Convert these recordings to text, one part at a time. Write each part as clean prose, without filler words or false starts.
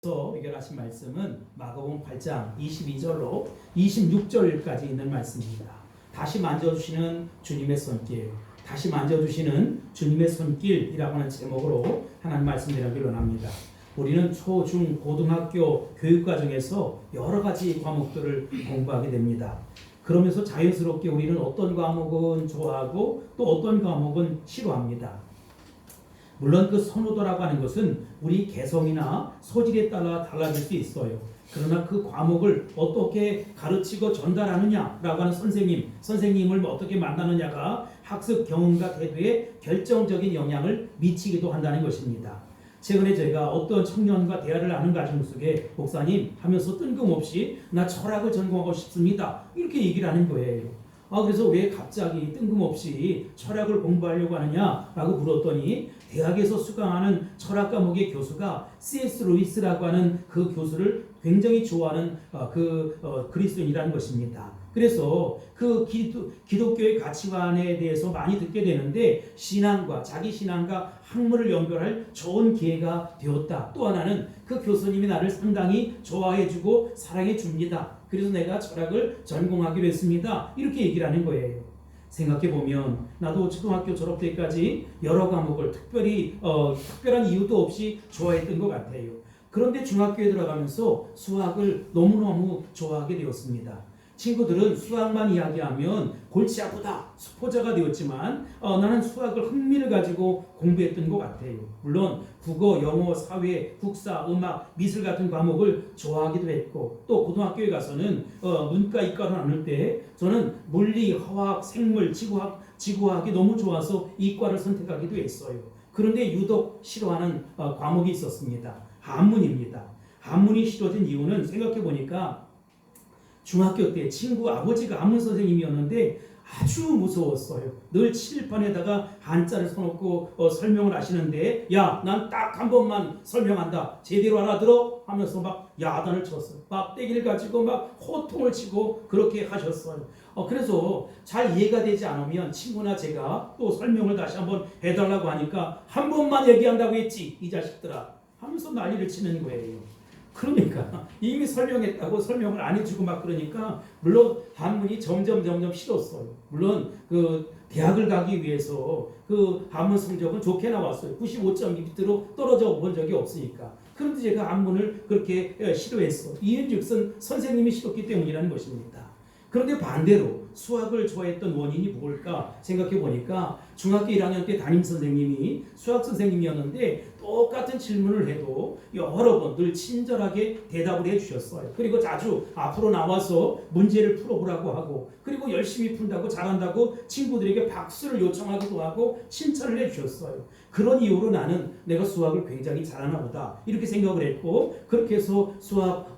서 해결하신 말씀은 마가복음 8장 22절로 26절까지 있는 말씀입니다. 다시 만져주시는 주님의 손길, 다시 만져주시는 주님의 손길이라고 하는 제목으로 하나님 말씀 드리기를 원합니다. 우리는 초, 중, 고등학교 교육과정에서 여러 가지 과목들을 공부하게 됩니다. 그러면서 자연스럽게 우리는 어떤 과목은 좋아하고 또 어떤 과목은 싫어합니다. 물론 그 선호도라고 하는 것은 우리 개성이나 소질에 따라 달라질 수 있어요. 그러나 그 과목을 어떻게 가르치고 전달하느냐라고 하는 선생님을 어떻게 만나느냐가 학습 경험과 태도에 결정적인 영향을 미치기도 한다는 것입니다. 최근에 제가 어떤 청년과 대화를 하는 과정 속에 목사님 하면서 뜬금없이 나 철학을 전공하고 싶습니다. 이렇게 얘기를 하는 거예요. 그래서 왜 갑자기 뜬금없이 철학을 공부하려고 하느냐라고 물었더니 대학에서 수강하는 철학 과목의 교수가 C.S. 루이스라고 하는 그 교수를 굉장히 좋아하는 그리스도인이라는 것입니다. 그래서 그 기독교의 가치관에 대해서 많이 듣게 되는데 자기 신앙과 학문을 연결할 좋은 기회가 되었다. 또 하나는 그 교수님이 나를 상당히 좋아해주고 사랑해줍니다. 그래서 내가 철학을 전공하기로 했습니다. 이렇게 얘기를 하는 거예요. 생각해보면 나도 초등학교 졸업 때까지 여러 과목을 특별한 이유도 없이 좋아했던 것 같아요. 그런데 중학교에 들어가면서 수학을 너무너무 좋아하게 되었습니다. 친구들은 수학만 이야기하면 골치 아프다, 수포자가 되었지만 나는 수학을 흥미를 가지고 공부했던 것 같아요. 물론 국어, 영어, 사회, 국사, 음악, 미술 같은 과목을 좋아하기도 했고 또 고등학교에 가서는 문과, 이과로 나눌 때 저는 물리, 화학, 생물, 지구화학이 너무 좋아서 이과를 선택하기도 했어요. 그런데 유독 싫어하는 과목이 있었습니다. 한문입니다. 한문이 싫어진 이유는 생각해보니까 중학교 때 친구 아버지가 한문 선생님이었는데 아주 무서웠어요. 늘 칠판에다가 한자를 써놓고 설명을 하시는데 야, 난 딱 한 번만 설명한다. 제대로 알아들어? 하면서 막 야단을 쳤어요. 막대기를 가지고 막 호통을 치고 그렇게 하셨어요. 그래서 잘 이해가 되지 않으면 친구나 제가 또 설명을 다시 한번 해달라고 하니까 한 번만 얘기한다고 했지 이 자식들아 하면서 난리를 치는 거예요. 그러니까 이미 설명했다고 설명을 안 해주고 막 그러니까 물론 한문이 점점 싫었어요. 물론 그 대학을 가기 위해서 그 한문 성적은 좋게 나왔어요. 95점 밑으로 떨어져 본 적이 없으니까. 그런데 제가 한문을 그렇게 싫어했어. 이은즉슨 선생님이 싫었기 때문이라는 것입니다. 그런데 반대로 수학을 좋아했던 원인이 뭘까 생각해 보니까 중학교 1학년 때 담임 선생님이 수학 선생님이었는데 똑같은 질문을 해도 여러 번 늘 친절하게 대답을 해주셨어요. 그리고 자주 앞으로 나와서 문제를 풀어보라고 하고 그리고 열심히 푼다고 잘한다고 친구들에게 박수를 요청하기도 하고 칭찬을 해주셨어요. 그런 이유로 나는 내가 수학을 굉장히 잘하나 보다 이렇게 생각을 했고 그렇게 해서 수학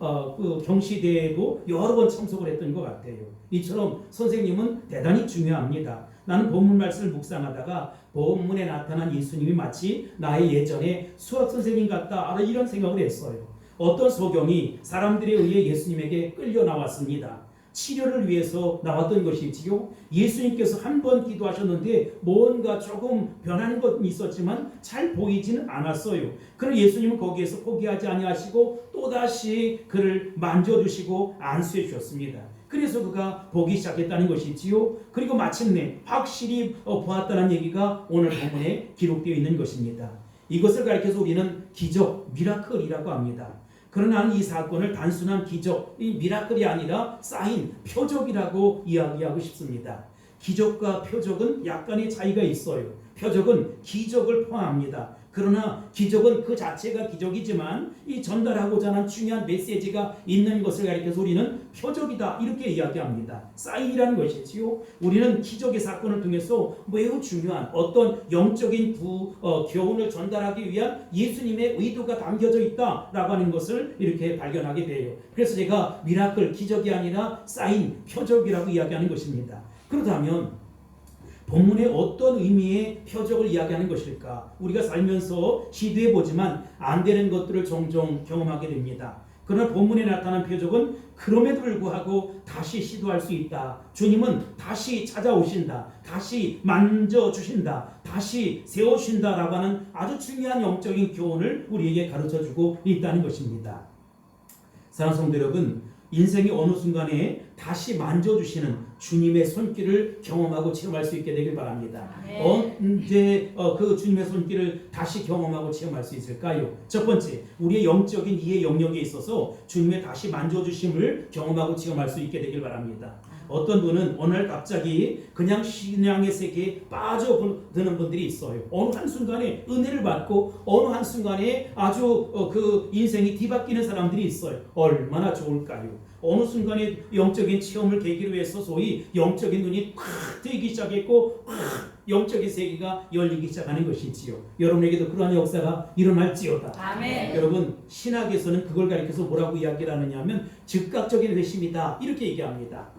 경시대회에도 여러 번 참석을 했던 것 같아요. 이처럼 선생님은 대단히 중요합니다. 나는 본문 말씀을 묵상하다가 본문에 나타난 예수님이 마치 나의 예전에 수학 선생님 같다 이런 생각을 했어요. 어떤 소경이 사람들에 의해 예수님에게 끌려 나왔습니다. 치료를 위해서 나왔던 것이지요. 예수님께서 한 번 기도하셨는데 뭔가 조금 변하는 것은 있었지만 잘 보이지는 않았어요. 그럼 예수님은 거기에서 포기하지 아니하시고 또다시 그를 만져주시고 안수해 주셨습니다. 그래서 그가 보기 시작했다는 것이지요. 그리고 마침내 확실히 보았다는 얘기가 오늘 본문에 기록되어 있는 것입니다. 이것을 가리켜서 우리는 기적, 미라클이라고 합니다. 그러나 이 사건을 단순한 기적, 이 미라클이 아니라 사인, 표적이라고 이야기하고 싶습니다. 기적과 표적은 약간의 차이가 있어요. 표적은 기적을 포함합니다. 그러나 기적은 그 자체가 기적이지만 이 전달하고자 하는 중요한 메시지가 있는 것을 가리켜서 우리는 표적이다 이렇게 이야기합니다. 사인이라는 것이지요. 우리는 기적의 사건을 통해서 매우 중요한 어떤 영적인 교훈을 전달하기 위한 예수님의 의도가 담겨져 있다라고 하는 것을 이렇게 발견하게 돼요. 그래서 제가 미라클, 기적이 아니라 사인, 표적이라고 이야기하는 것입니다. 그렇다면 본문에 어떤 의미의 표적을 이야기하는 것일까? 우리가 살면서 시도해보지만 안 되는 것들을 종종 경험하게 됩니다. 그러나 본문에 나타난 표적은 그럼에도 불구하고 다시 시도할 수 있다. 주님은 다시 찾아오신다. 다시 만져주신다. 다시 세우신다라고 하는 아주 중요한 영적인 교훈을 우리에게 가르쳐주고 있다는 것입니다. 사랑하는 성도 여러분, 인생의 어느 순간에 다시 만져주시는 주님의 손길을 경험하고 체험할 수 있게 되길 바랍니다. 언제 그 주님의 손길을 다시 경험하고 체험할 수 있을까요? 첫 번째, 우리의 영적인 이해 영역에 있어서 주님의 다시 만져주심을 경험하고 체험할 수 있게 되길 바랍니다. 어떤 분은 어느 날 갑자기 그냥 신앙의 세계에 빠져드는 분들이 있어요. 어느 한순간에 은혜를 받고 어느 한순간에 아주 그 인생이 뒤바뀌는 사람들이 있어요. 얼마나 좋을까요? 어느 순간에 영적인 체험을 계기로 해서 소위 영적인 눈이 팍 뜨이기 시작했고 영적인 세계가 열리기 시작하는 것이지요. 여러분에게도 그러한 역사가 일어날지어다. 아멘. 여러분, 신학에서는 그걸 가리켜서 뭐라고 이야기를 하느냐 하면 즉각적인 회심이다 이렇게 얘기합니다.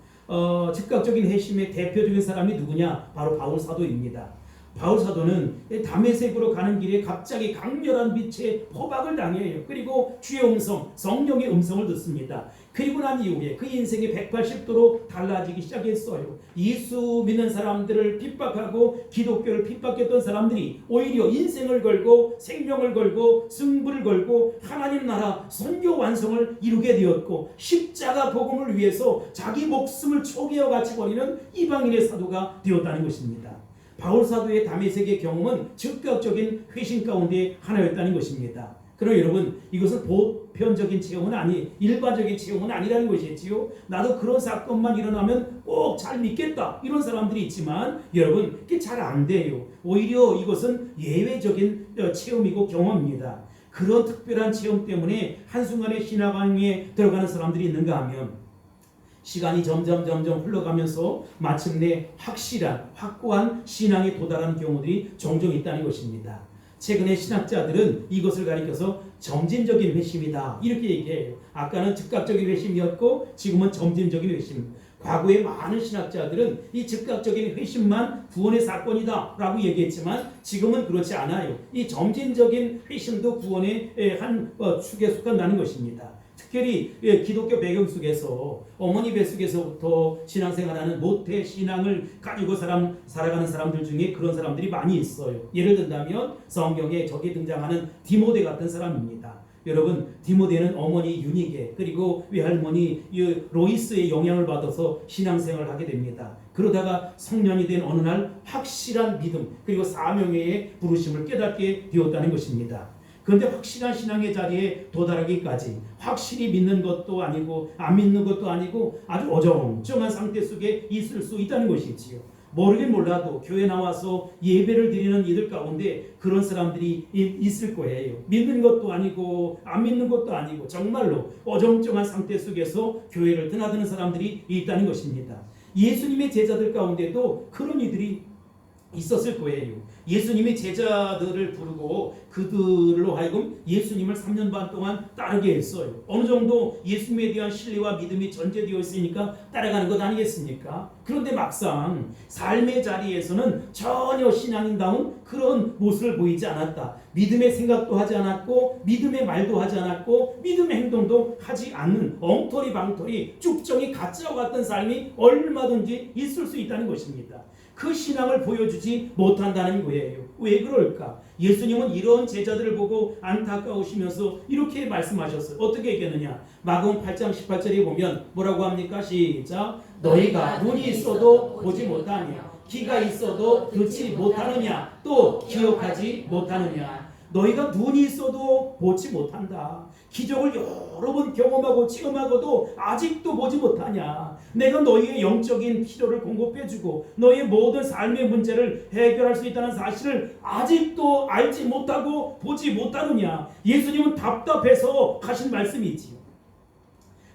즉각적인 회심의 대표적인 사람이 누구냐? 바로 바울 사도입니다. 바울 사도는 다메섹으로 가는 길에 갑자기 강렬한 빛의 포박을 당해요. 그리고 주의 음성, 성령의 음성을 듣습니다. 그리고 난 이후에 그 인생이 180도로 달라지기 시작했어요. 예수 믿는 사람들을 핍박하고 기독교를 핍박했던 사람들이 오히려 인생을 걸고 생명을 걸고 승부를 걸고 하나님 나라 선교 완성을 이루게 되었고, 십자가 복음을 위해서 자기 목숨을 초기와 같이 버리는 이방인의 사도가 되었다는 것입니다. 바울 사도의 다메섹의 경험은 즉각적인 회심 가운데 하나였다는 것입니다. 그러나 여러분, 이것은 보편적인 체험은 일반적인 체험은 아니라는 것이지요. 나도 그런 사건만 일어나면 꼭 잘 믿겠다 이런 사람들이 있지만 여러분, 그게 잘 안 돼요. 오히려 이것은 예외적인 체험이고 경험입니다. 그런 특별한 체험 때문에 한순간에 신앙에 들어가는 사람들이 있는가 하면 시간이 점점 흘러가면서 마침내 확고한 신앙에 도달하는 경우들이 종종 있다는 것입니다. 최근에 신학자들은 이것을 가리켜서 점진적인 회심이다 이렇게 얘기해요. 아까는 즉각적인 회심이었고 지금은 점진적인 회심. 과거의 많은 신학자들은 이 즉각적인 회심만 구원의 사건이다 라고 얘기했지만 지금은 그렇지 않아요. 이 점진적인 회심도 구원의 한 축에 속한다는 것입니다. 특별히 기독교 배경 속에서 어머니 뱃속에서부터 신앙생활하는 모태 신앙을 가지고 살아가는 사람들 중에 그런 사람들이 많이 있어요. 예를 든다면 성경에 저기 등장하는 디모데 같은 사람입니다. 여러분, 디모데는 어머니 유니게 그리고 외할머니 로이스의 영향을 받아서 신앙생활을 하게 됩니다. 그러다가 성년이 된 어느 날 확실한 믿음 그리고 사명의 부르심을 깨닫게 되었다는 것입니다. 그런데 확실한 신앙의 자리에 도달하기까지 확실히 믿는 것도 아니고 안 믿는 것도 아니고 아주 어정쩡한 상태 속에 있을 수 있다는 것이지요. 모르긴 몰라도 교회 나와서 예배를 드리는 이들 가운데 그런 사람들이 있을 거예요. 믿는 것도 아니고 안 믿는 것도 아니고 정말로 어정쩡한 상태 속에서 교회를 드나드는 사람들이 있다는 것입니다. 예수님의 제자들 가운데도 그런 이들이 있었을 거예요. 예수님이 제자들을 부르고 그들로 하여금 예수님을 3년 반 동안 따르게 했어요. 어느 정도 예수님에 대한 신뢰와 믿음이 전제되어 있으니까 따라가는 것 아니겠습니까? 그런데 막상 삶의 자리에서는 전혀 신앙인다운 그런 모습을 보이지 않았다. 믿음의 생각도 하지 않았고 믿음의 말도 하지 않았고 믿음의 행동도 하지 않는 엉터리 방터리 쭉정이 가짜와 같은 삶이 얼마든지 있을 수 있다는 것입니다. 그 신앙을 보여주지 못한다는 거예요. 왜 그럴까? 예수님은 이런 제자들을 보고 안타까우시면서 이렇게 말씀하셨어요. 어떻게 얘기했느냐? 마가복음 8장 18절에 보면 뭐라고 합니까? 시작. 너희가 눈이 있어도 보지 못하냐, 귀가 있어도 듣지 못하느냐, 또 기억하지 못하느냐. 너희가 눈이 있어도 보지 못한다. 기적을 여러 번 경험하고 체험하고도 아직도 보지 못하냐. 내가 너희의 영적인 필요를 공급해주고 너희의 모든 삶의 문제를 해결할 수 있다는 사실을 아직도 알지 못하고 보지 못하느냐. 예수님은 답답해서 하신 말씀이지요.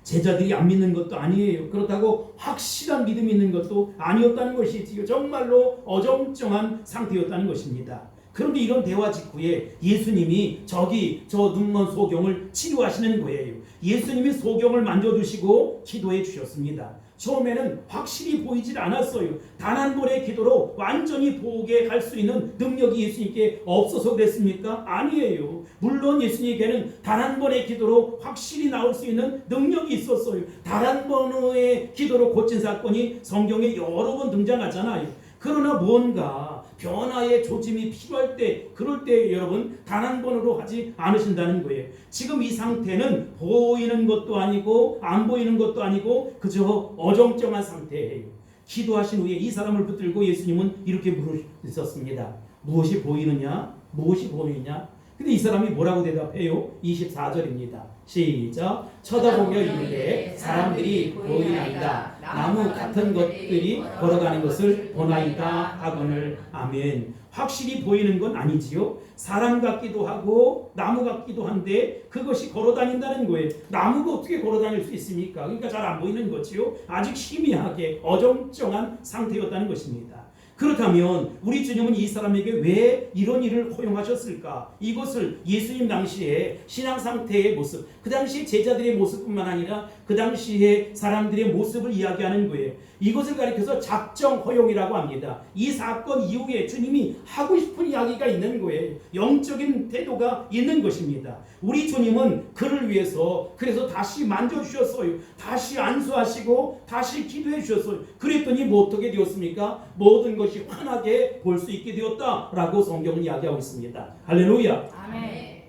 제자들이 안 믿는 것도 아니에요. 그렇다고 확실한 믿음이 있는 것도 아니었다는 것이지요. 정말로 어정쩡한 상태였다는 것입니다. 그런데 이런 대화 직후에 예수님이 저 눈먼 소경을 치료하시는 거예요. 예수님이 소경을 만져주시고 기도해 주셨습니다. 처음에는 확실히 보이질 않았어요. 단 한 번의 기도로 완전히 보게 할 수 있는 능력이 예수님께 없어서 그랬습니까? 아니에요. 물론 예수님께는 단 한 번의 기도로 확실히 나올 수 있는 능력이 있었어요. 단 한 번의 기도로 고친 사건이 성경에 여러 번 등장하잖아요. 그러나 뭔가 변화의 조짐이 필요할 때, 그럴 때 여러분 단 한 번으로 하지 않으신다는 거예요. 지금 이 상태는 보이는 것도 아니고 안 보이는 것도 아니고 그저 어정쩡한 상태예요. 기도하신 후에 이 사람을 붙들고 예수님은 이렇게 물으셨습니다. 무엇이 보이느냐? 무엇이 보이느냐? 근데 이 사람이 뭐라고 대답해요? 24절입니다. 시작. 쳐다보며 이르되 사람들이 보이나이다. 나무 같은 것들이 걸어가는 것을 보나이다 하거늘. 아멘. 확실히 보이는 건 아니지요. 사람 같기도 하고 나무 같기도 한데 그것이 걸어다닌다는 거예요. 나무가 어떻게 걸어다닐 수 있습니까? 그러니까 잘 안 보이는 거지요. 아직 희미하게 어정쩡한 상태였다는 것입니다. 그렇다면 우리 주님은 이 사람에게 왜 이런 일을 허용하셨을까? 이것을 예수님 당시에 신앙 상태의 모습, 그 당시 제자들의 모습뿐만 아니라 그 당시의 사람들의 모습을 이야기하는 거예요. 이것을 가리켜서 작정 허용이라고 합니다. 이 사건 이후에 주님이 하고 싶은 이야기가 있는 거예요. 영적인 태도가 있는 것입니다. 우리 주님은 그를 위해서 그래서 다시 만져주셨어요. 다시 안수하시고 다시 기도해 주셨어요. 그랬더니 뭐 어떻게 되었습니까? 모든 것이 환하게 볼 수 있게 되었다라고 성경은 이야기하고 있습니다. 할렐루야. 아멘.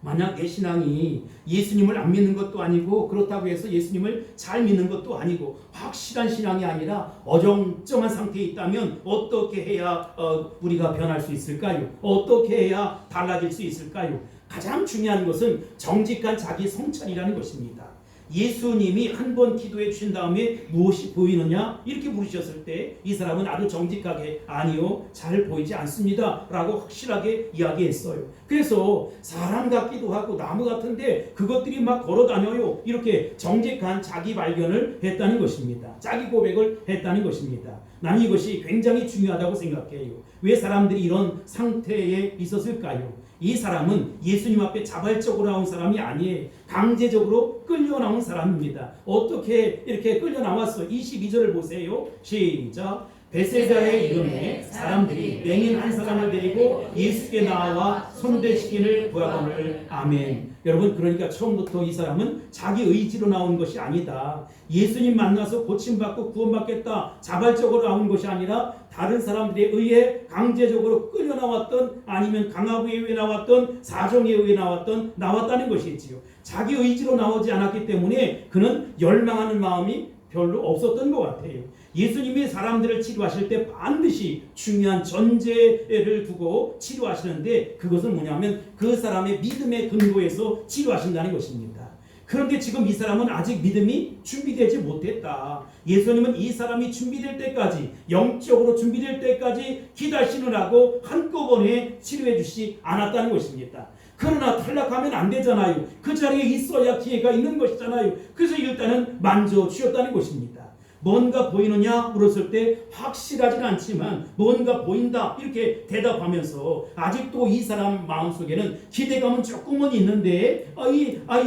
만약 내 신앙이 예수님을 안 믿는 것도 아니고 그렇다고 해서 예수님을 잘 믿는 것도 아니고 확실한 신앙이 아니라 어정쩡한 상태에 있다면 어떻게 해야 우리가 변할 수 있을까요? 어떻게 해야 달라질 수 있을까요? 가장 중요한 것은 정직한 자기 성찰이라는 것입니다. 예수님이 한 번 기도해 주신 다음에 무엇이 보이느냐 이렇게 물으셨을 때 이 사람은 아주 정직하게 아니요 잘 보이지 않습니다 라고 확실하게 이야기했어요. 그래서 사람 같기도 하고 나무 같은데 그것들이 막 걸어다녀요 이렇게 정직한 자기 발견을 했다는 것입니다. 자기 고백을 했다는 것입니다. 나는 이것이 굉장히 중요하다고 생각해요. 왜 사람들이 이런 상태에 있었을까요? 이 사람은 예수님 앞에 자발적으로 나온 사람이 아니에요. 강제적으로 끌려 나온 사람입니다. 어떻게 이렇게 끌려 나왔어? 22절을 보세요. 시작. 베세다의 이름에 사람들이 맹인 한 사람을 데리고 예수께 나와 손대시기를 구하거늘. 아멘. 여러분 그러니까 처음부터 이 사람은 자기 의지로 나온 것이 아니다. 예수님 만나서 고침받고 구원받겠다 자발적으로 나온 것이 아니라 다른 사람들에 의해 강제적으로 끌려 나왔던 아니면 강압에 의해 나왔던 사정에 의해 나왔다는 것이지요. 자기 의지로 나오지 않았기 때문에 그는 열망하는 마음이 별로 없었던 것 같아요. 예수님이 사람들을 치료하실 때 반드시 중요한 전제를 두고 치료하시는데 그것은 뭐냐면 그 사람의 믿음의 근거에서 치료하신다는 것입니다. 그런데 지금 이 사람은 아직 믿음이 준비되지 못했다. 예수님은 이 사람이 준비될 때까지 영적으로 준비될 때까지 기다리시느라고 한꺼번에 치료해 주시지 않았다는 것입니다. 그러나 탈락하면 안 되잖아요. 그 자리에 있어야 기회가 있는 것이잖아요. 그래서 일단은 만져주셨다는 것입니다. 뭔가 보이느냐 물었을 때 확실하진 않지만 뭔가 보인다 이렇게 대답하면서 아직도 이 사람 마음속에는 기대감은 조금은 있는데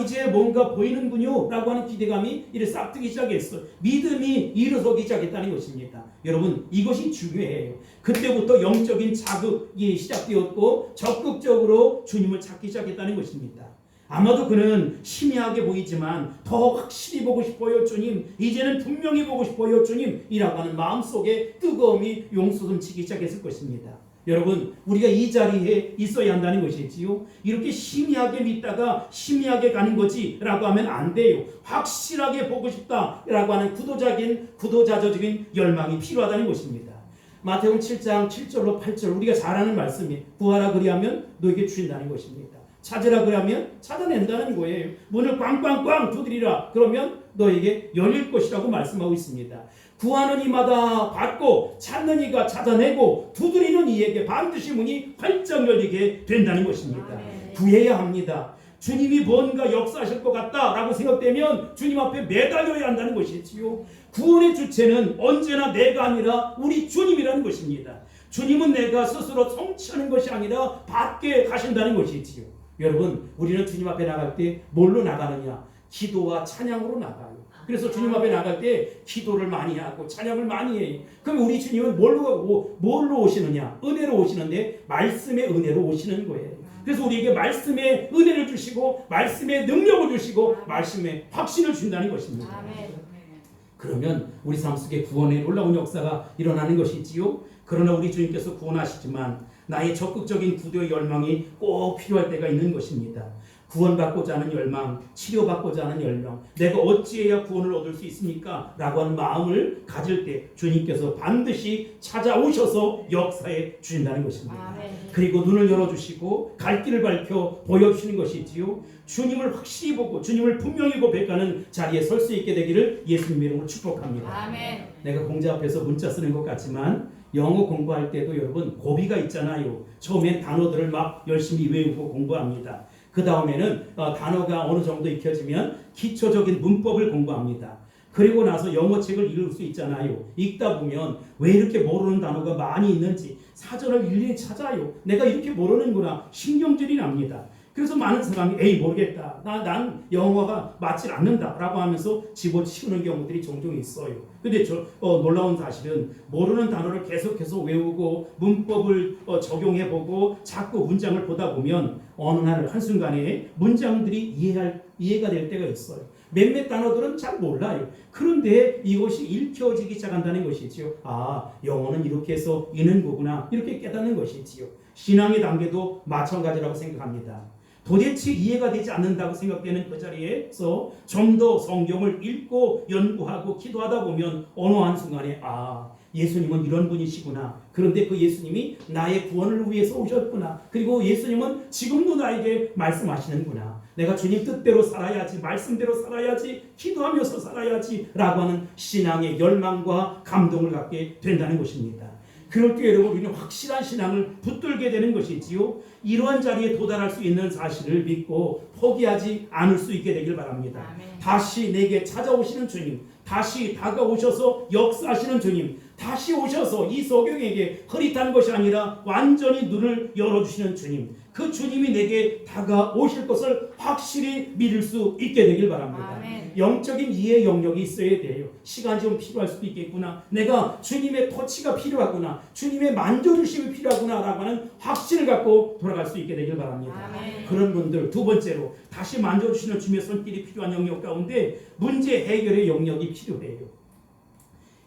이제 뭔가 보이는군요 라고 하는 기대감이 이렇게 싹 트기 시작했어요. 믿음이 일어서기 시작했다는 것입니다. 여러분 이것이 중요해요. 그때부터 영적인 자극이 시작되었고 적극적으로 주님을 찾기 시작했다는 것입니다. 아마도 그는 희미하게 보이지만 더 확실히 보고 싶어요 주님, 이제는 분명히 보고 싶어요 주님 이라고 하는 마음속에 뜨거움이 용솟음치기 시작했을 것입니다. 여러분 우리가 이 자리에 있어야 한다는 것이지요. 이렇게 희미하게 믿다가 희미하게 가는 거지 라고 하면 안 돼요. 확실하게 보고 싶다 라고 하는 구도자적인 열망이 필요하다는 것입니다. 마태복음 7장 7절로 8절 우리가 잘 아는 말씀이 구하라 그리하면 너에게 주신다는 것입니다. 찾으라 그러면 찾아낸다는 거예요. 문을 꽝꽝꽝 두드리라 그러면 너에게 열릴 것이라고 말씀하고 있습니다. 구하는 이마다 받고 찾는 이가 찾아내고 두드리는 이에게 반드시 문이 활짝 열리게 된다는 것입니다. 구해야 합니다. 주님이 뭔가 역사하실 것 같다라고 생각되면 주님 앞에 매달려야 한다는 것이지요. 구원의 주체는 언제나 내가 아니라 우리 주님이라는 것입니다. 주님은 내가 스스로 성취하는 것이 아니라 받게 가신다는 것이지요. 여러분 우리는 주님 앞에 나갈 때 뭘로 나가느냐? 기도와 찬양으로 나가요. 그래서 주님 앞에 나갈 때 기도를 많이 하고 찬양을 많이 해요. 그럼 우리 주님은 뭘로 오시느냐? 은혜로 오시는데 말씀의 은혜로 오시는 거예요. 그래서 우리에게 말씀의 은혜를 주시고 말씀의 능력을 주시고 말씀의 확신을 준다는 것입니다. 그러면 우리 삶 속에 구원의 놀라운 역사가 일어나는 것이지요. 그러나 우리 주님께서 구원하시지만 나의 적극적인 구도의 열망이 꼭 필요할 때가 있는 것입니다. 구원받고자 하는 열망, 치료받고자 하는 열망, 내가 어찌해야 구원을 얻을 수 있습니까? 라고 하는 마음을 가질 때 주님께서 반드시 찾아오셔서 역사해 주신다는 것입니다. 그리고 눈을 열어주시고 갈 길을 밝혀 보여주시는 것이지요. 주님을 확실히 보고 주님을 분명히 고백하는 자리에 설 수 있게 되기를 예수님의 이름으로 축복합니다. 아멘. 내가 공자 앞에서 문자 쓰는 것 같지만 영어 공부할 때도 여러분 고비가 있잖아요. 처음엔 단어들을 막 열심히 외우고 공부합니다. 그 다음에는 단어가 어느 정도 익혀지면 기초적인 문법을 공부합니다. 그리고 나서 영어책을 읽을 수 있잖아요. 읽다 보면 왜 이렇게 모르는 단어가 많이 있는지 사전을 일일이 찾아요. 내가 이렇게 모르는구나. 신경질이 납니다. 그래서 많은 사람이 에이 모르겠다. 난 영어가 맞질 않는다 라고 하면서 집어치우는 경우들이 종종 있어요. 근데 놀라운 사실은 모르는 단어를 계속해서 외우고 문법을 적용해보고 자꾸 문장을 보다 보면 어느 날 한순간에 문장들이 이해가 될 때가 있어요. 몇몇 단어들은 잘 몰라요. 그런데 이것이 읽혀지기 시작한다는 것이지요. 아, 영어는 이렇게 해서 읽는 거구나. 이렇게 깨닫는 것이지요. 신앙의 단계도 마찬가지라고 생각합니다. 도대체 이해가 되지 않는다고 생각되는 그 자리에서 좀 더 성경을 읽고 연구하고 기도하다 보면 어느 한순간에 아, 예수님은 이런 분이시구나. 그런데 그 예수님이 나의 구원을 위해서 오셨구나. 그리고 예수님은 지금도 나에게 말씀하시는구나. 내가 주님 뜻대로 살아야지, 말씀대로 살아야지, 기도하면서 살아야지 라고 하는 신앙의 열망과 감동을 갖게 된다는 것입니다. 그럴 때 여러분 우리는 확실한 신앙을 붙들게 되는 것이지요. 이러한 자리에 도달할 수 있는 사실을 믿고 포기하지 않을 수 있게 되길 바랍니다. 아멘. 다시 내게 찾아오시는 주님, 다시 다가오셔서 역사하시는 주님, 다시 오셔서 이 소경에게 흐릿한 것이 아니라 완전히 눈을 열어주시는 주님, 그 주님이 내게 다가오실 것을 확실히 믿을 수 있게 되길 바랍니다. 아멘. 영적인 이해 영역이 있어야 돼요. 시간이 좀 필요할 수도 있겠구나. 내가 주님의 터치가 필요하구나. 주님의 만져주심이 필요하구나 라고 하는 확신을 갖고 돌아갈 수 있게 되길 바랍니다. 아멘. 그런 분들 두 번째로 다시 만져주시는 주님의 손길이 필요한 영역 가운데 문제 해결의 영역이 필요해요.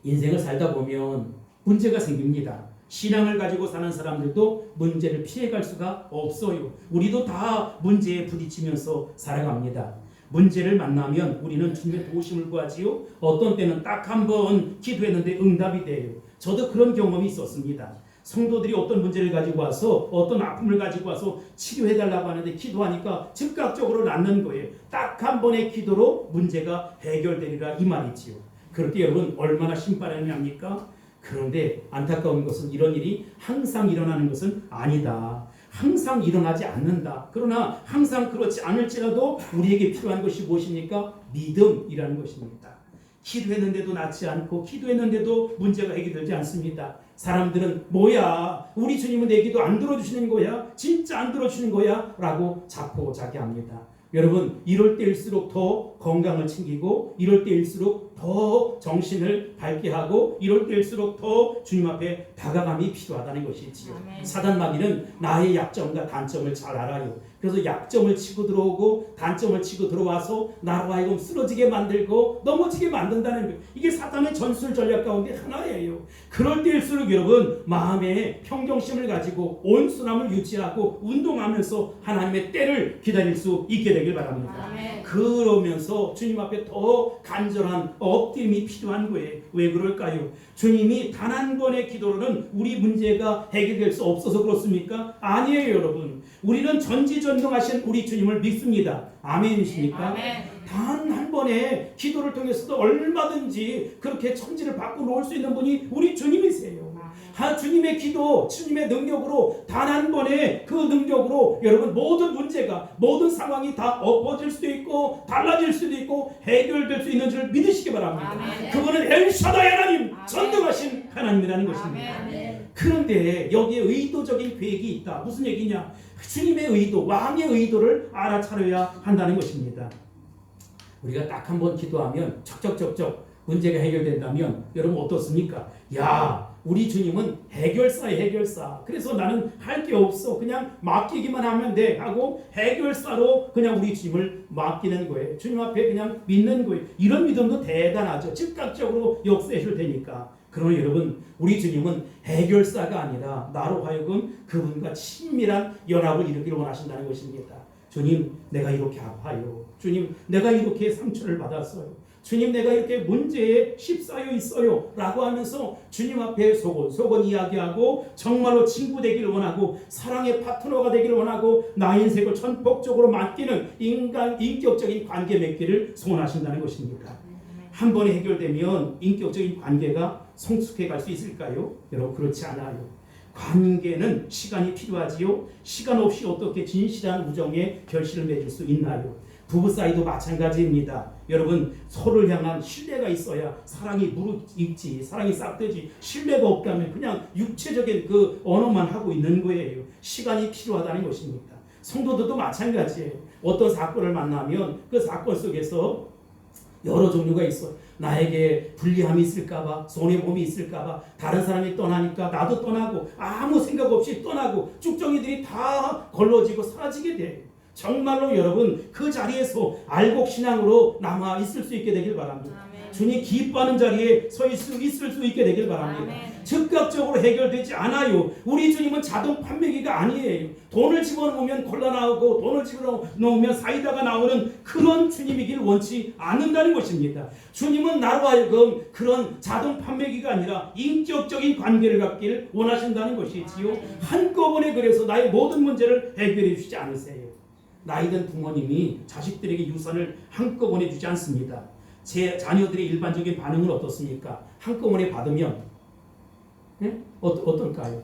인생을 살다 보면 문제가 생깁니다. 신앙을 가지고 사는 사람들도 문제를 피해갈 수가 없어요. 우리도 다 문제에 부딪히면서 살아갑니다. 문제를 만나면 우리는 주님의 도우심을 구하지요. 어떤 때는 딱 한 번 기도했는데 응답이 돼요. 저도 그런 경험이 있었습니다. 성도들이 어떤 문제를 가지고 와서 어떤 아픔을 가지고 와서 치료해달라고 하는데 기도하니까 즉각적으로 낫는 거예요. 딱 한 번의 기도로 문제가 해결되리라 이 말이지요. 그럴 때 여러분 얼마나 신바람이 납니까? 그런데 안타까운 것은 이런 일이 항상 일어나는 것은 아니다. 항상 일어나지 않는다. 그러나 항상 그렇지 않을지라도 우리에게 필요한 것이 무엇입니까? 믿음이라는 것입니다. 기도했는데도 낫지 않고 기도했는데도 문제가 해결되지 않습니다. 사람들은 뭐야? 우리 주님은 내 기도 안 들어주시는 거야? 진짜 안 들어주시는 거야? 라고 자포자기합니다. 여러분 이럴 때일수록 더 건강을 챙기고 이럴 때일수록 더 정신을 밝게 하고 이럴 때일수록 더 주님 앞에 다가감이 필요하다는 것이지요. 아멘. 사단 마귀는 나의 약점과 단점을 잘 알아요. 그래서 약점을 치고 들어오고 단점을 치고 들어와서 나로 하여금 쓰러지게 만들고 넘어지게 만든다는 것. 이게 사단의 전술 전략 가운데 하나예요. 그럴 때일수록 여러분 마음에 평정심을 가지고 온순함을 유지하고 운동하면서 하나님의 때를 기다릴 수 있게 되길 바랍니다. 아멘. 그러면서 주님 앞에 더 간절한 엎드림이 필요한 거예요. 왜 그럴까요? 주님이 단 한 번의 기도로는 우리 문제가 해결될 수 없어서 그렇습니까? 아니에요, 여러분. 우리는 전지전능하신 우리 주님을 믿습니다. 아멘이십니까? 아멘. 단 한 번의 기도를 통해서도 얼마든지 그렇게 천지를 바꿔놓을 수 있는 분이 우리 주님이세요. 주님의 기도, 주님의 능력으로 단 한 번의 그 능력으로 여러분 모든 문제가 모든 상황이 다 엎어질 수도 있고 달라질 수도 있고 해결될 수 있는 줄 믿으시기 바랍니다. 아멘. 그분은 엘샤다이 하나님, 아멘. 전능하신 하나님이라는 것입니다. 아멘. 그런데 여기에 의도적인 계획이 있다. 무슨 얘기냐? 주님의 의도, 왕의 의도를 알아차려야 한다는 것입니다. 우리가 딱 한 번 기도하면 척척척척 문제가 해결된다면 여러분 어떻습니까? 야, 우리 주님은 해결사의 해결사. 그래서 나는 할 게 없어. 그냥 맡기기만 하면 돼 하고 해결사로 그냥 우리 주님을 맡기는 거예요. 주님 앞에 그냥 믿는 거예요. 이런 믿음도 대단하죠. 즉각적으로 역사해줄 테니까. 그러나 여러분, 우리 주님은 해결사가 아니라 나로 하여금 그분과 친밀한 연합을 이루기를 원하신다는 것입니다. 주님, 내가 이렇게 아파요. 주님, 내가 이렇게 상처를 받았어요. 주님, 내가 이렇게 문제에 휩싸여 있어요 라고 하면서 주님 앞에 소곤소곤 이야기하고 정말로 친구 되기를 원하고 사랑의 파트너가 되기를 원하고 나의 인생을 전폭적으로 맡기는 인격적인 관계 맺기를 소원하신다는 것입니다. 한 번에 해결되면 인격적인 관계가 성숙해 갈 수 있을까요? 여러분, 그렇지 않아요. 관계는 시간이 필요하지요. 시간 없이 어떻게 진실한 우정의 결실을 맺을 수 있나요? 부부 사이도 마찬가지입니다. 여러분, 서로를 향한 신뢰가 있어야 사랑이 무르익지, 사랑이 싹트지. 신뢰가 없다면 그냥 육체적인 그 언어만 하고 있는 거예요. 시간이 필요하다는 것입니다. 성도들도 마찬가지예요. 어떤 사건을 만나면 그 사건 속에서 여러 종류가 있어. 나에게 불리함이 있을까봐, 손해보험이 있을까봐, 다른 사람이 떠나니까 나도 떠나고, 아무 생각 없이 떠나고, 쭉정이들이 다 걸러지고 사라지게 돼요. 정말로 여러분, 그 자리에서 알곡신앙으로 남아 있을 수 있게 되길 바랍니다. 아멘. 주님 기뻐하는 자리에 서 있을 수 있게 되길 바랍니다. 아멘. 즉각적으로 해결되지 않아요. 우리 주님은 자동 판매기가 아니에요. 돈을 집어넣으면 콜라 나오고 돈을 집어넣으면 사이다가 나오는 그런 주님이길 원치 않는다는 것입니다. 주님은 나로 하여금 그런 자동 판매기가 아니라 인격적인 관계를 갖기를 원하신다는 것이지요. 한꺼번에 그래서 나의 모든 문제를 해결해 주시지 않으세요. 나이든 부모님이 자식들에게 유산을 한꺼번에 주지 않습니다. 제 자녀들의 일반적인 반응은 어떻습니까? 한꺼번에 받으면 어떨까요?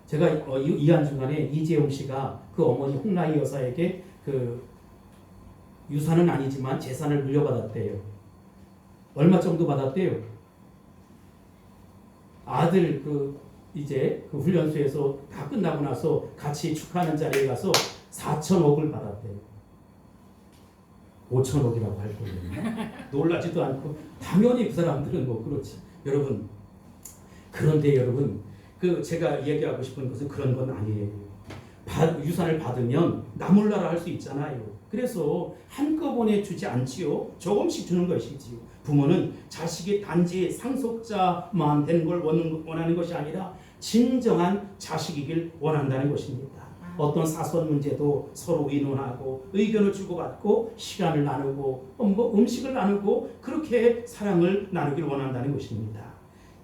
제가 이한 중간에 이재용 씨가 그 어머니 홍라희 여사에게 그 유산은 아니지만 재산을 물려받았대요. 얼마 정도 받았대요? 아들 이제 그 훈련소에서 다 끝나고 나서 같이 축하하는 자리에 가서 4천억을 받았대요. 5천억이라고 할 거예요. 놀라지도 않고 당연히 그 사람들은 뭐 그렇지. 여러분, 그런데 여러분, 제가 이야기하고 싶은 것은 그런 건 아니에요. 유산을 받으면 나몰라라 할 수 있잖아요. 그래서 한꺼번에 주지 않지요. 조금씩 주는 것이지요. 부모는 자식이 단지 상속자만 되는 걸 원하는 것이 아니라 진정한 자식이길 원한다는 것입니다. 어떤 사소한 문제도 서로 의논하고 의견을 주고받고 시간을 나누고 음식을 나누고 그렇게 사랑을 나누길 원한다는 것입니다.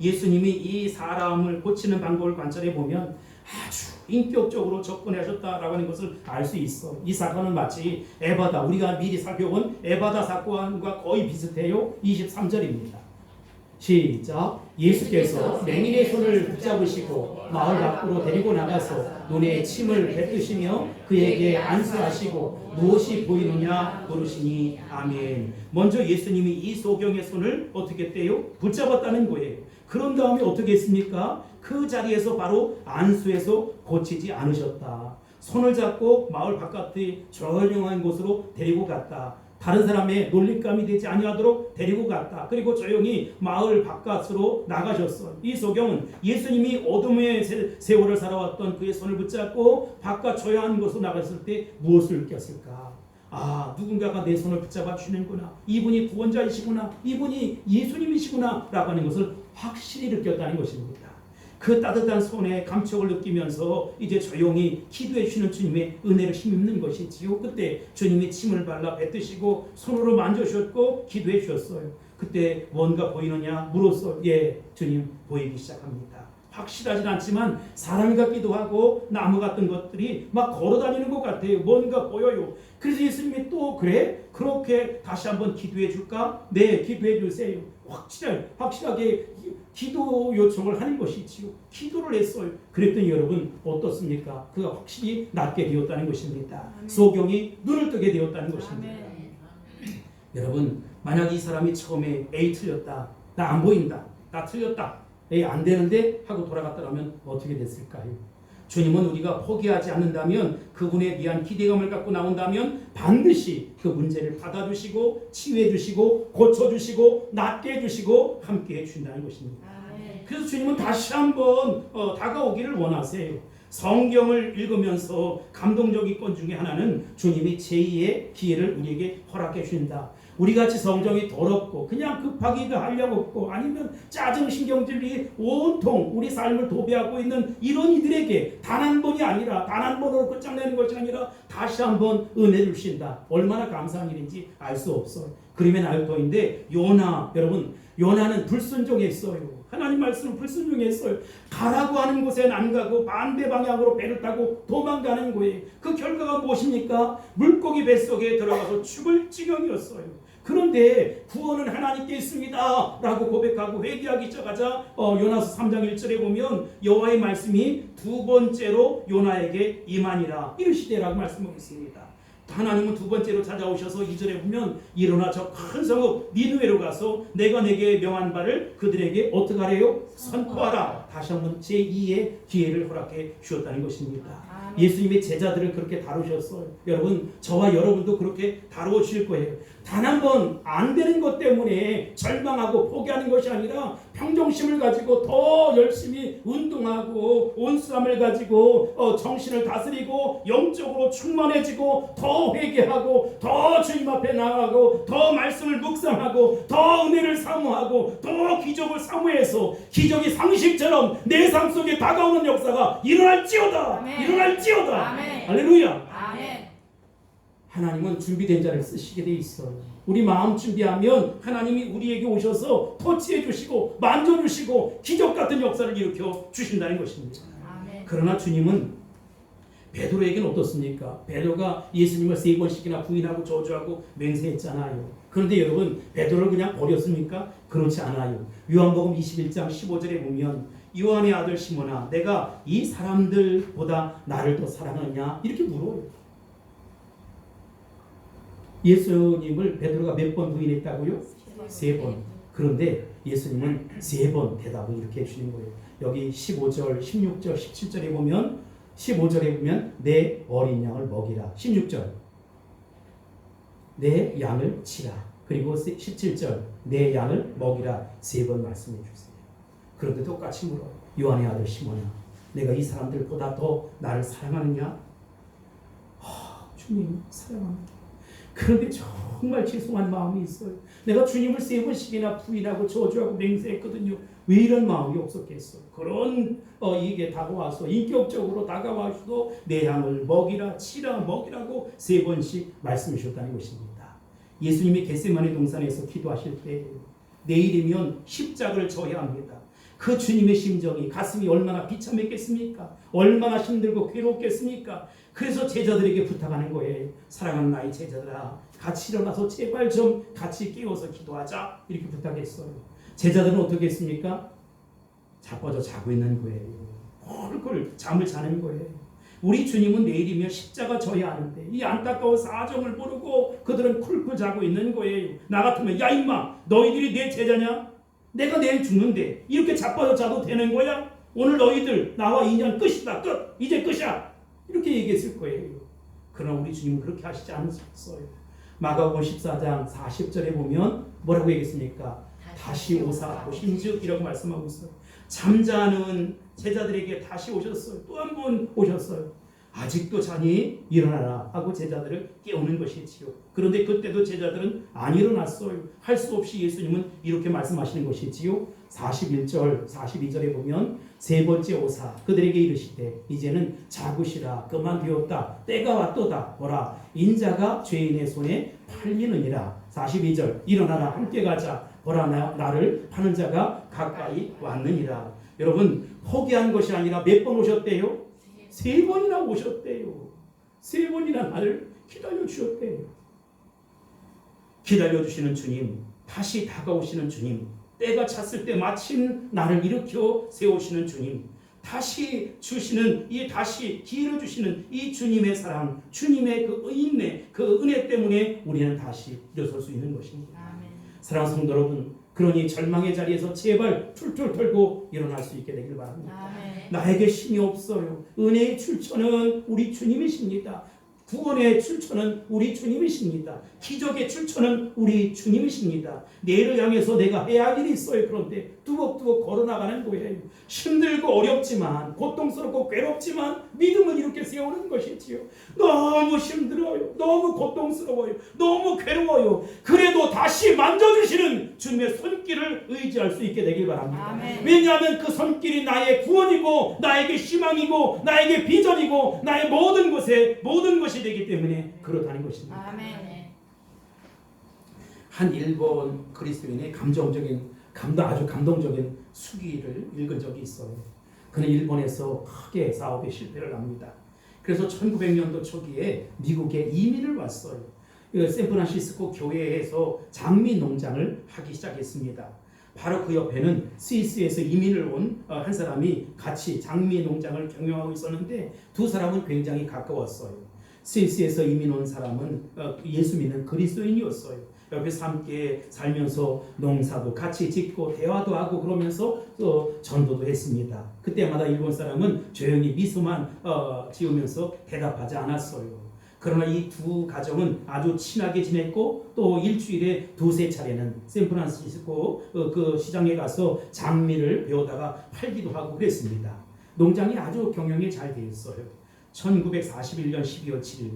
예수님이 이 사람을 고치는 방법을 관찰해 보면 아주 인격적으로 접근하셨다라고 하는 것을 알 수 있어. 이 사건은 마치 에바다, 우리가 미리 살펴본 에바다 사건과 거의 비슷해요. 23절입니다. 시작. 예수께서 맹인의 손을 붙잡으시고 마을 밖으로 데리고 나가서 눈에 침을 뱉으시며 그에게 안수하시고 무엇이 보이느냐 물으시니 아멘. 먼저 예수님이 이 소경의 손을 어떻게 했대요? 붙잡았다는 거예요. 그런 다음에 어떻게 했습니까? 그 자리에서 바로 안수해서 고치지 않으셨다. 손을 잡고 마을 바깥의 조용한 곳으로 데리고 갔다. 다른 사람의 놀림감이 되지 아니하도록 데리고 갔다. 그리고 조용히 마을 바깥으로 나가셨어. 이 소경은 예수님이 어둠의 세월을 살아왔던 그의 손을 붙잡고 바깥 조용한 곳으로 나갔을 때 무엇을 느꼈을까? 아, 누군가가 내 손을 붙잡아 주는구나. 이분이 구원자이시구나. 이분이 예수님이시구나 라고 하는 것을 확실히 느꼈다는 것입니다. 그 따뜻한 손에 감촉을 느끼면서 이제 조용히 기도해 주시는 주님의 은혜를 힘입는 것이지요. 그때 주님이 침을 발라 뱉으시고 손으로 만져주셨고 기도해 주셨어요. 그때 뭔가 보이느냐 물었어요. 예, 주님 보이기 시작합니다. 확실하진 않지만 사람 같기도 하고 나무 같은 것들이 막 걸어다니는 것 같아요. 뭔가 보여요. 그래서 예수님이 또 그래? 그렇게 다시 한번 기도해 줄까? 네, 기도해 주세요. 확실하게 기도 요청을 하는 것이지요. 기도를 했어요. 그랬더니 여러분 어떻습니까? 그가 확실히 낫게 되었다는 것입니다. 아멘. 소경이 눈을 뜨게 되었다는 것입니다. 아멘. 여러분, 만약 이 사람이 처음에 에이 틀렸다. 나 안 보인다. 나 틀렸다. 에이 안 되는데 하고 돌아갔다 하면 어떻게 됐을까요? 주님은 우리가 포기하지 않는다면, 그분에 대한 기대감을 갖고 나온다면 반드시 그 문제를 받아주시고 치유해주시고 고쳐주시고 낫게 해주시고 함께 해주신다는 것입니다. 그래서 주님은 다시 한번 다가오기를 원하세요. 성경을 읽으면서 감동적인 건 중에 하나는 주님이 제2의 기회를 우리에게 허락해 주신다. 우리같이 성경이 더럽고 그냥 급하게 하려고 없고 아니면 짜증신경질이 온통 우리 삶을 도배하고 있는 이런 이들에게 단 한 번이 아니라 단 한 번으로 끝장내는 것이 아니라 다시 한번 은혜를 주신다. 얼마나 감사한 일인지 알 수 없어요. 그림의 나루토인데 요나, 여러분 요나는 불순종했어요. 하나님 말씀을 불순종했어요. 가라고 하는 곳엔 안 가고 반대 방향으로 배를 타고 도망가는 거예요. 그 결과가 무엇입니까? 물고기 뱃속에 들어가서 죽을 지경이었어요. 그런데 구원은 하나님께 있습니다 라고 고백하고 회개하기 시작하자 요나서 3장 1절에 보면 여호와의 말씀이 두 번째로 요나에게 임하니라 이르시되라고 말씀하고 있습니다. 하나님은 두 번째로 찾아오셔서 2절에 보면 일어나 저 큰 성읍 니느웨로 가서 내가 내게 명한 바를 그들에게 어떻게 하래요? 선포하라. 다시 한번 제2의 기회를 허락해 주었다는 것입니다. 예수님의 제자들을 그렇게 다루셨어요. 여러분 저와 여러분도 그렇게 다루실 거예요. 단 한 번 안 되는 것 때문에 절망하고 포기하는 것이 아니라 평정심을 가지고 더 열심히 운동하고 온수함을 가지고 정신을 다스리고 영적으로 충만해지고 더 회개하고 더 주님 앞에 나가고 더 말씀을 묵상하고 더 은혜를 사모하고 더 기적을 사모해서 기적이 상식처럼 내 삶 속에 다가오는 역사가 일어날지어다. 아멘. 일어날지어다. 아멘. 할렐루야. 아멘. 하나님은 준비된 자를 쓰시게 돼 있어요. 우리 마음 준비하면 하나님이 우리에게 오셔서 터치해 주시고 만져주시고 기적 같은 역사를 일으켜 주신다는 것입니다. 아멘. 그러나 주님은 베드로에게는 어떻습니까? 베드로가 예수님을 3번씩이나 부인하고 저주하고 맹세했잖아요. 그런데 여러분 베드로를 그냥 버렸습니까? 그렇지 않아요. 요한복음 21장 15절에 보면 요한의 아들 시몬아 내가 이 사람들보다 나를 더 사랑하느냐 이렇게 물어요. 예수님을 베드로가 몇 번 부인했다고요? 3번. 그런데 예수님은 3번 대답을 이렇게 해주시는 거예요. 여기 15절, 16절, 17절에 보면 15절에 보면 내 어린 양을 먹이라. 16절 내 양을 치라. 그리고 17절 내 양을 먹이라. 3번 말씀해 주세요. 그런데 똑같이 물어요. 요한의 아들 시몬아 내가 이 사람들보다 더 나를 사랑하느냐? 주님 사랑합니다. 그런데 정말 죄송한 마음이 있어요. 내가 주님을 3번씩이나 부인하고 저주하고 맹세했거든요. 왜 이런 마음이 없었겠어요? 그런 이게 다가와서 인격적으로 다가와서도 내 양을 먹이라 치라 먹이라고 3번씩 말씀해 주셨다는 것입니다. 예수님이 겟세마네 동산에서 기도하실 때 내일이면 십자가를 져야 합니다. 그 주님의 심정이 가슴이 얼마나 비참했겠습니까? 얼마나 힘들고 괴롭겠습니까? 그래서 제자들에게 부탁하는 거예요. 사랑하는 나의 제자들아 같이 일어나서 제발 좀 같이 깨워서 기도하자 이렇게 부탁했어요. 제자들은 어떻게 했습니까? 자빠져 자고 있는 거예요. 헐걸 잠을 자는 거예요. 우리 주님은 내일이면 십자가 져야 하는데 이 안타까운 사정을 모르고 그들은 쿨쿨 자고 있는 거예요. 나 같으면 야 임마 너희들이 내 제자냐? 내가 내일 죽는데 이렇게 자빠져 자도 되는 거야? 오늘 너희들 나와 인연 끝이다. 끝. 이제 끝이야. 이렇게 얘기했을 거예요. 그러나 우리 주님은 그렇게 하시지 않으셨어요. 마가복음 14장 40절에 보면 뭐라고 얘기했습니까? 다시 오사 보신즉 이라고 말씀하고 있어요. 잠자는 제자들에게 다시 오셨어요. 또 한 번 오셨어요. 아직도 자니 일어나라 하고 제자들을 깨우는 것이지요. 그런데 그때도 제자들은 안 일어났어요. 할 수 없이 예수님은 이렇게 말씀하시는 것이지요. 41절 42절에 보면 3번째 오사 그들에게 이르시되 이제는 자구시라 그만되었다 때가 왔도다 보라 인자가 죄인의 손에 팔리느니라. 42절 일어나라 함께 가자 보라 나를 파는 자가 가까이 왔느니라. 여러분 포기한 것이 아니라 몇 번 오셨대요? 3번이나 오셨대요. 3번이나 나를 기다려주셨대요. 기다려주시는 주님, 다시 다가오시는 주님, 때가 찼을 때 마침 나를 일으켜 세우시는 주님, 다시 주시는 다시 기회를 주시는 이 주님의 사랑, 주님의 그 인내, 그 은혜 때문에 우리는 다시 일어설 수 있는 것입니다. 아멘. 사랑하는 성도 여러분, 그러니 절망의 자리에서 제발 툴툴 털고 일어날 수 있게 되길 바랍니다. 아멘. 나에게 힘이 없어요. 은혜의 출처는 우리 주님이십니다. 구원의 출처는 우리 주님이십니다. 기적의 출처는 우리 주님이십니다. 내일을 향해서 내가 해야 할 일이 있어요. 그런데 뚜벅뚜벅 걸어나가는 거예요. 힘들고 어렵지만, 고통스럽고 괴롭지만 믿음은 이렇게 세우는 것이지요. 너무 힘들어요. 너무 고통스러워요. 너무 괴로워요. 그래도 다시 만져주시는 주님의 손길을 의지할 수 있게 되길 바랍니다. 아멘. 왜냐하면 그 손길이 나의 구원이고 나에게 희망이고 나에게 비전이고 나의 모든 것이 되기 때문에 그렇다는 것입니다. 아멘. 한 일본 그리스도인의 아주 감동적인 수기를 읽은 적이 있어요. 그는 일본에서 크게 사업에 실패를 합니다. 그래서 1900년도 초기에 미국에 이민을 왔어요. 샌프란시스코 교회에서 장미 농장을 하기 시작했습니다. 바로 그 옆에는 스위스에서 이민을 온 한 사람이 같이 장미 농장을 경영하고 있었는데 두 사람은 굉장히 가까웠어요. 스위스에서 이민 온 사람은 예수 믿는 그리스도인이었어요. 옆에서 함께 살면서 농사도 같이 짓고 대화도 하고 그러면서 또 전도도 했습니다. 그때마다 일본 사람은 조용히 미소만 지으면서 대답하지 않았어요. 그러나 이 두 가정은 아주 친하게 지냈고 또 일주일에 두세 차례는 샌프란시스코 그 시장에 가서 장미를 배우다가 팔기도 하고 그랬습니다. 농장이 아주 경영이 잘 되어 있어요. 1941년 12월 7일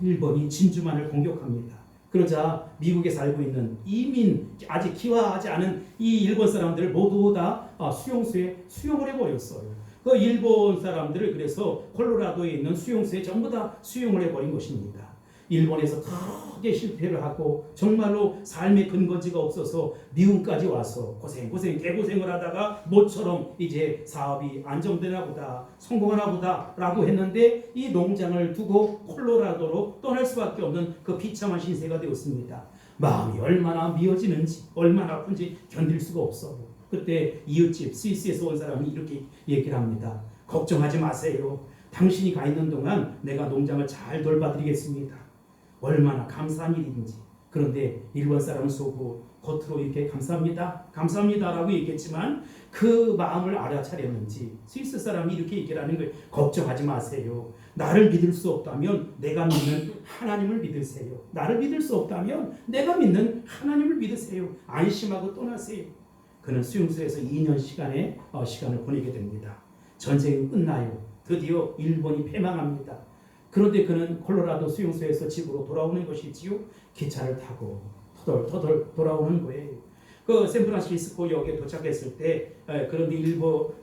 일본이 진주만을 공격합니다. 그러자 미국에 살고 있는 이민 아직 기화하지 않은 이 일본 사람들을 모두 다 수용소에 수용을 해버렸어요. 그 일본 사람들을 그래서 콜로라도에 있는 수용소에 전부 다 수용을 해버린 것입니다. 일본에서 크게 실패를 하고 정말로 삶의 근거지가 없어서 미국까지 와서 개고생을 하다가 모처럼 이제 사업이 안정되나 보다, 성공하나 보다 라고 했는데 이 농장을 두고 콜로라도로 떠날 수밖에 없는 그 비참한 신세가 되었습니다. 마음이 얼마나 미어지는지 얼마나 아픈지 견딜 수가 없어요. 그때 이웃집 스위스에서 온 사람이 이렇게 얘기를 합니다. 걱정하지 마세요. 당신이 가 있는 동안 내가 농장을 잘 돌봐드리겠습니다. 얼마나 감사한 일인지. 그런데 일본 사람은 속으로 겉으로 이렇게 감사합니다 라고 얘기했지만 그 마음을 알아차렸는지 스위스 사람이 이렇게 얘기를 하는 거예요. 걱정하지 마세요. 나를 믿을 수 없다면 내가 믿는 하나님을 믿으세요. 나를 믿을 수 없다면 내가 믿는 하나님을 믿으세요. 안심하고 떠나세요. 그는 수용소에서 2년 시간을 보내게 됩니다. 전쟁이 끝나요. 드디어 일본이 패망합니다. 그런데 그는 콜로라도 수용소에서 집으로 돌아오는 것이지요. 기차를 타고 터덜 돌아오는 거예요. 그 샌프란시스코 역에 도착했을 때 그런데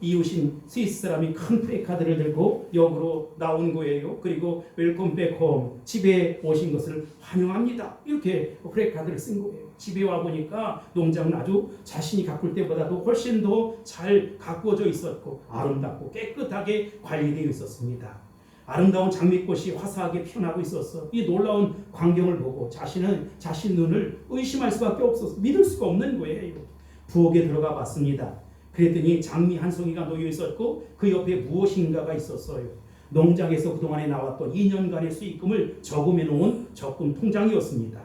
이웃인 스위스 사람이 큰 플래카드를 들고 역으로 나온 거예요. 그리고 웰컴 백 홈, 집에 오신 것을 환영합니다. 이렇게 플래카드를 쓴 거예요. 집에 와 보니까 농장은 아주 자신이 가꿀 때보다도 훨씬 더 잘 가꾸어져 있었고 아름답고 깨끗하게 관리되어 있었습니다. 아름다운 장미꽃이 화사하게 피어나고 있었어. 이 놀라운 광경을 보고 자신 눈을 의심할 수밖에 없어서 믿을 수가 없는 거예요. 부엌에 들어가 봤습니다. 그랬더니 장미 한 송이가 놓여 있었고 그 옆에 무엇인가가 있었어요. 농장에서 그동안에 나왔던 2년간의 수익금을 저금해 놓은 적금 통장이었습니다.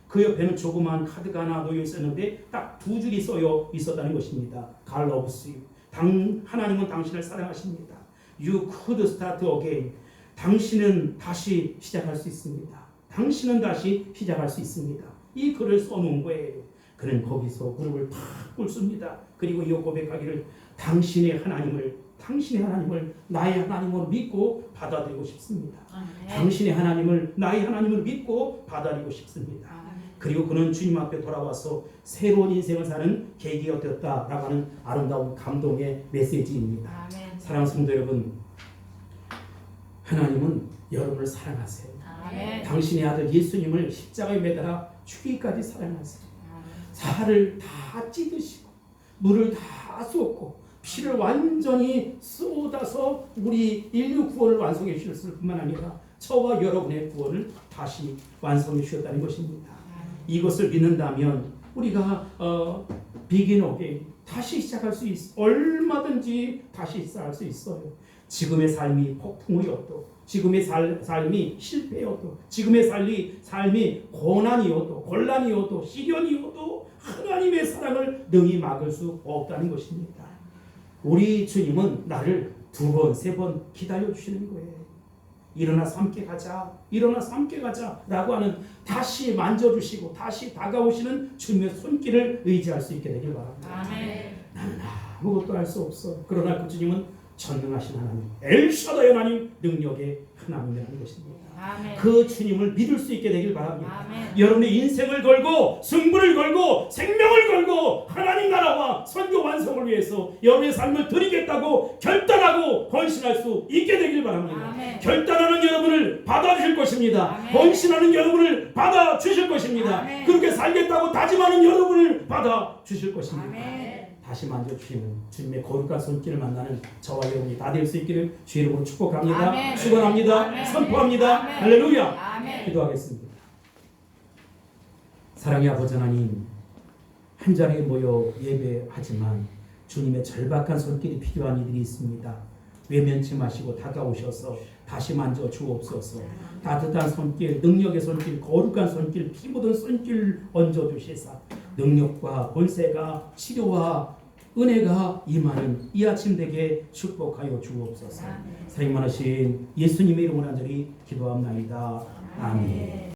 그 옆에는 조그마한 카드가 하나 놓여 있었는데 딱 두 줄이 써여 있었다는 것입니다. God loves you. 하나님은 당신을 사랑하십니다. You could start again. 당신은 다시 시작할 수 있습니다. 당신은 다시 시작할 수 있습니다. 이 글을 써놓은 거예요. 그는 거기서 무릎을 탁 꿇습니다. 그리고 이 고백하기를 당신의 하나님을 나의 하나님으로 믿고 받아들이고 싶습니다. 당신의 하나님을 나의 하나님으로 믿고 받아들이고 싶습니다. 그리고 그는 주님 앞에 돌아와서 새로운 인생을 사는 계기가 되었다라고 하는 아름다운 감동의 메시지입니다. 사랑하는 성도 여러분, 하나님은 여러분을 사랑하세요. 당신의 아들 예수님을 십자가에 매달아 죽기까지 사랑하세요. 살을 다 찢으시고 물을 다 쏟고 피를 완전히 쏟아서 우리 인류 구원을 완성해 주셨을 뿐만 아니라 저와 여러분의 구원을 다시 완성해 주셨다는 것입니다. 이것을 믿는다면 우리가 begin again, 다시 시작할 수 있어. 얼마든지 다시 시작할 수 있어요. 지금의 삶이 폭풍이어도, 지금의 삶이 실패여도, 지금의 삶이 고난이어도, 곤란이어도, 시련이어도 하나님의 사랑을 능히 막을 수 없다는 것입니다. 우리 주님은 나를 2번, 3번 기다려주시는 거예요. 일어나서 함께 가자, 일어나서 함께 가자 라고 하는, 다시 만져주시고 다시 다가오시는 주님의 손길을 의지할 수 있게 되길 바랍니다. 아멘. 나는 아무것도 할 수 없어. 그러나 그 주님은 전능하신 하나님, 엘샤다이 하나님, 능력의 하나님이라는 것입니다. 아멘. 그 주님을 믿을 수 있게 되길 바랍니다. 아멘. 여러분의 인생을 걸고 승부를 걸고 생명을 걸고 하나님 나라와 선교 완성을 위해서 여러분의 삶을 드리겠다고 결단하고 헌신할 수 있게 되길 바랍니다. 아멘. 결단하는 여러분을 받아주실 것입니다. 아멘. 헌신하는 여러분을 받아주실 것입니다. 아멘. 그렇게 살겠다고 다짐하는 여러분을 받아주실 것입니다. 아멘. 다시 만져주시는 주님의 거룩한 손길을 만나는 저와 여러분이 다 될 수 있기를 주의 이름으로 축복합니다. 아멘. 축원합니다. 아멘. 선포합니다. 아멘. 할렐루야. 아멘. 기도하겠습니다. 사랑의 아버지 하나님, 한 자리에 모여 예배하지만 주님의 절박한 손길이 필요한 이들이 있습니다. 외면치 마시고 다가오셔서 다시 만져 주옵소서. 따뜻한 손길, 능력의 손길, 거룩한 손길, 피 묻은 손길 얹어 주시사 능력과 권세가, 치료와 은혜가 임하는 이 아침 되게 축복하여 주옵소서. 사랑 많으신 예수님의 이름으로 간절히 기도합나이다. 아멘.